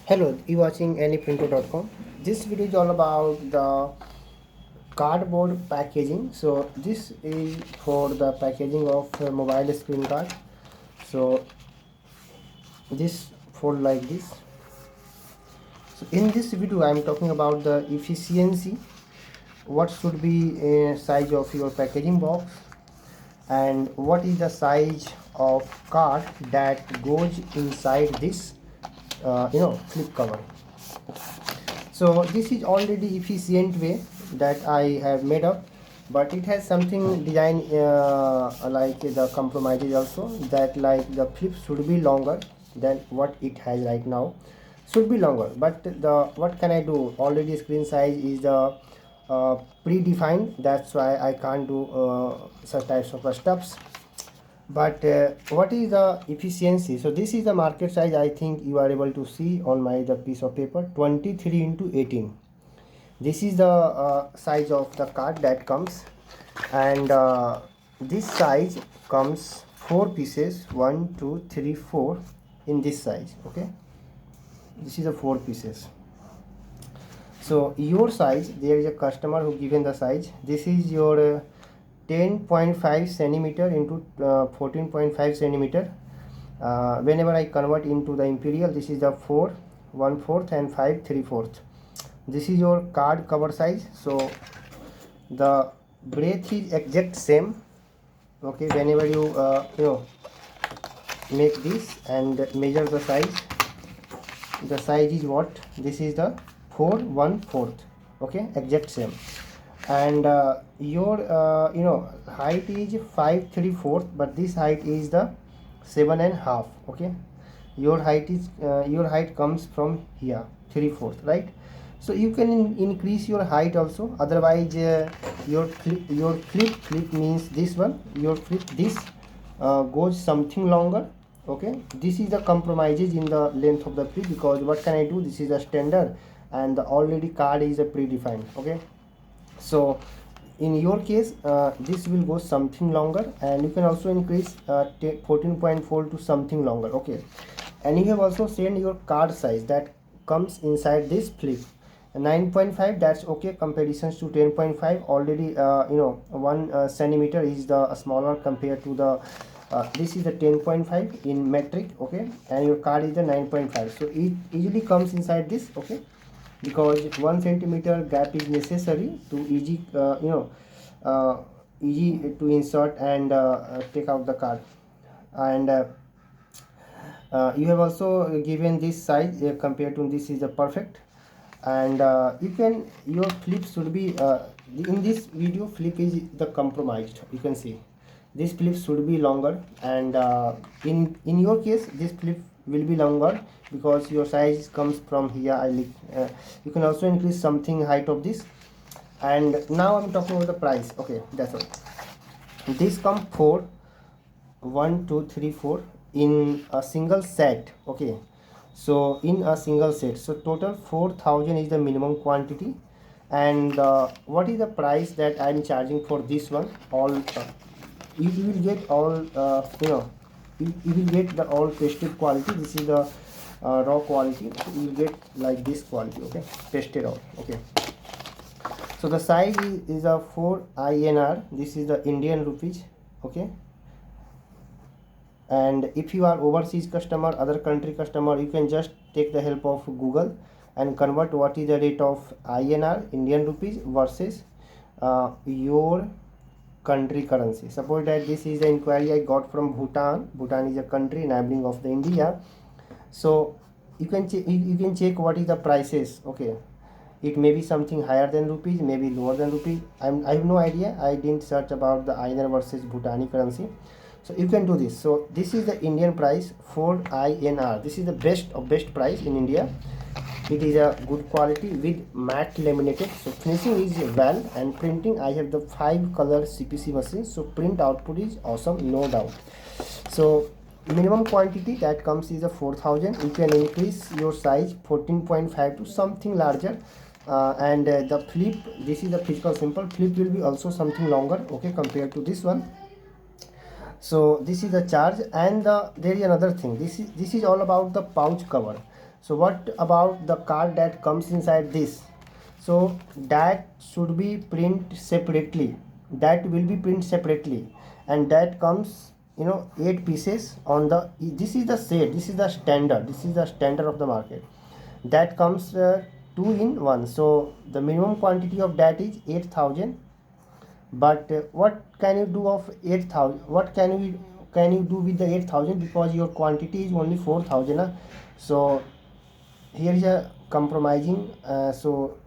Hello, you watching anyprinto.com. This video is all about the cardboard packaging. So this is for the packaging of mobile screen card. So this fold like this. So in this video I am talking about the efficiency, what should be size of your packaging box, and what is the size of card that goes inside this flip cover. So this is already efficient way that I have made up, but it has something design like the compromises also, that like the flip should be longer than what it has right now, should be longer, but the what can I do, already screen size is the predefined, that's why I can't do such types of stuffs. But what is the efficiency? So this is the market size. I think you are able to see on my the piece of paper, 23 into 18. This is the size of the card that comes, and this size comes 4 pieces, 1 2 3 4 in this size. Okay, this is the 4 pieces. So your size, there is a customer who given the size. This is your 10.5 centimeter into 14.5 centimeter. Whenever I convert into the imperial, this is the 4 1/4 and 5 3/4. This is your card cover size. So the breadth is exact same. Okay, whenever you make this and measure the size is what, this is the 4 1/4. Okay, exact same. And your height is 5 3/4, but this height is the 7.5. Okay, your height comes from here 3/4, right? So you can increase your height also, otherwise your flip means this one, your flip this goes something longer. Okay, this is the compromises in the length of the flip, because what can I do, this is a standard and the already card is a predefined. Okay, so in your case this will go something longer, and you can also increase 14.4 to something longer. Okay, and you have also sent your card size that comes inside this flip, 9.5, that's okay. Comparisons to 10.5, already 1 centimeter is the smaller compared to the this is the 10.5 in metric. Okay, and your card is the 9.5, so it easily comes inside this. Okay, because 1 centimeter gap is necessary to easy to insert and take out the card. And you have also given this size compared to this is the perfect. And you can, your flip should be in this video, flip is the compromised. You can see this flip should be longer, and in your case this flip will be longer because your size comes from here. You can also increase something height of this. And now I'm talking about the price. Okay, that's all. This come 4 1 2 3 4 in a single set. Okay, so in a single set, so total 4,000 is the minimum quantity. And what is the price that I'm charging for this one? All you will get all you will get the all pasted quality. This is the raw quality. You will get like this quality. Okay, pasted all. Okay, so the size is a 4 INR. This is the Indian rupees. Okay, and if you are overseas customer, other country customer, you can just take the help of Google and convert what is the rate of INR, Indian rupees, versus your country currency. Suppose that this is the inquiry I got from Bhutan. Bhutan is a country neighboring of the India. So you can check what is the prices. Okay, it may be something higher than rupees, maybe lower than rupees. I have no idea. I didn't search about the INR versus Bhutani currency. So you can do this. So this is the Indian price for INR. This is the best of best price in India. It is a good quality with matte laminated. So finishing is well, and printing, I have the 5 color CPC machine. So print output is awesome, no doubt. So minimum quantity that comes is a 4,000. You can increase your size 14.5 to something larger. And the flip, this is the physical simple flip, will be also something longer. Okay, compared to this one. So this is the charge. And there is another thing, this is all about the pouch cover. So what about the card that comes inside this? So that should be print separately, that will be print separately, and that comes 8 pieces on the, this is the set, this is the standard, this is the standard of the market, that comes 2 in 1. So the minimum quantity of that is 8,000. But what can you do of 8,000? What can you do with the 8,000, because your quantity is only 4,000. So here is a compromising. So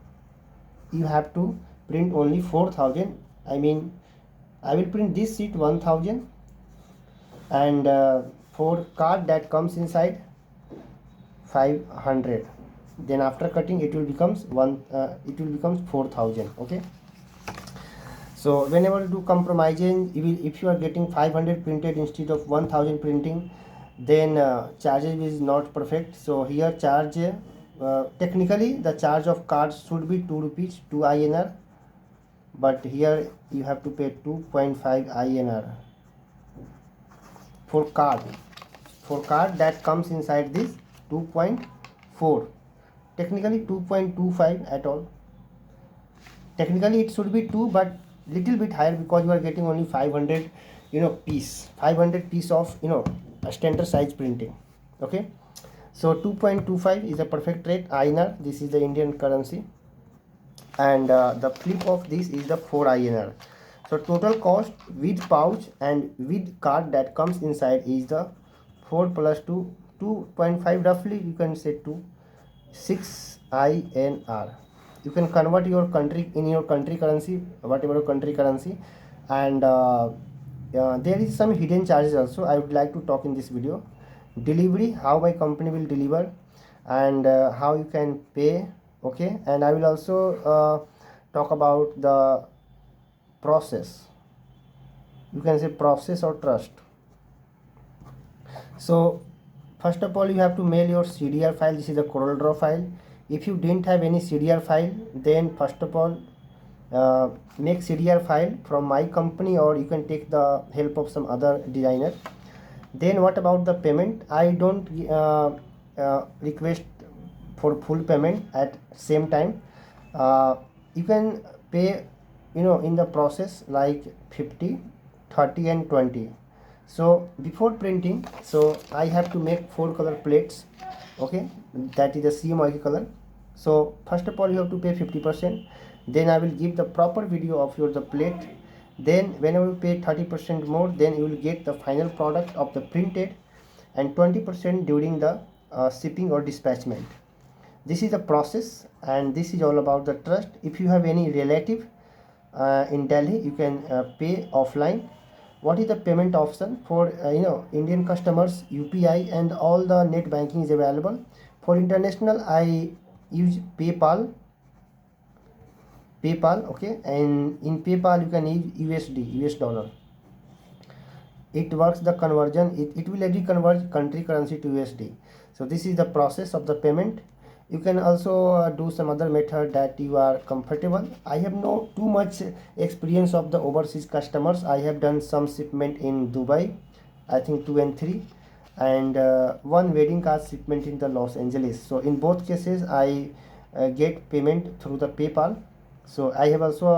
you have to print only 4,000. I mean, I will print this sheet 1,000, and for card that comes inside 500. Then after cutting, it will becomes 4,000. Okay. So whenever you do compromising, if you are getting 500 printed instead of 1,000 printing, then charges is not perfect. So here charge, technically the charge of cards should be 2 rupees, 2 INR, but here you have to pay 2.5 INR for card. For card that comes inside this 2.4, technically 2.25 at all. Technically it should be 2, but little bit higher, because you are getting only 500 500 piece of a standard size printing. Okay, so 2.25 is a perfect rate INR. This is the Indian currency, and the flip of this is the 4 INR. So total cost with pouch and with card that comes inside is the 4 plus 2, 2.5, roughly you can say 2, 6 INR. You can convert your country, in your country currency, whatever your country currency. And there is some hidden charges also I would like to talk in this video. Delivery, how my company will deliver, and how you can pay. Okay, and I will also talk about the process, you can say process or trust. So first of all, you have to mail your CDR file. This is a CorelDRAW file. If you didn't have any CDR file, then first of all, make CDR file from my company, or you can take the help of some other designer. Then what about the payment? I don't request for full payment at same time. You can pay in the process like 50, 30 and 20. So before printing, so I have to make 4 color plates. Okay, that is the CMYK color. So first of all, you have to pay 50%. Then I will give the proper video of your the plate. Then whenever you pay 30% more, then you will get the final product of the printed, and 20% during the shipping or dispatchment. This is the process, and this is all about the trust. If you have any relative in Delhi, you can pay offline. What is the payment option for Indian customers? UPI and all the net banking is available. For international, I use PayPal. Okay, and in PayPal you can use USD, US dollar. It works the conversion. It will every convert country currency to USD. So this is the process of the payment. You can also do some other method that you are comfortable. I have no too much experience of the overseas customers. I have done some shipment in Dubai, I think 2 and 3, and one wedding card shipment in the Los Angeles. So in both cases I get payment through the PayPal. So I have also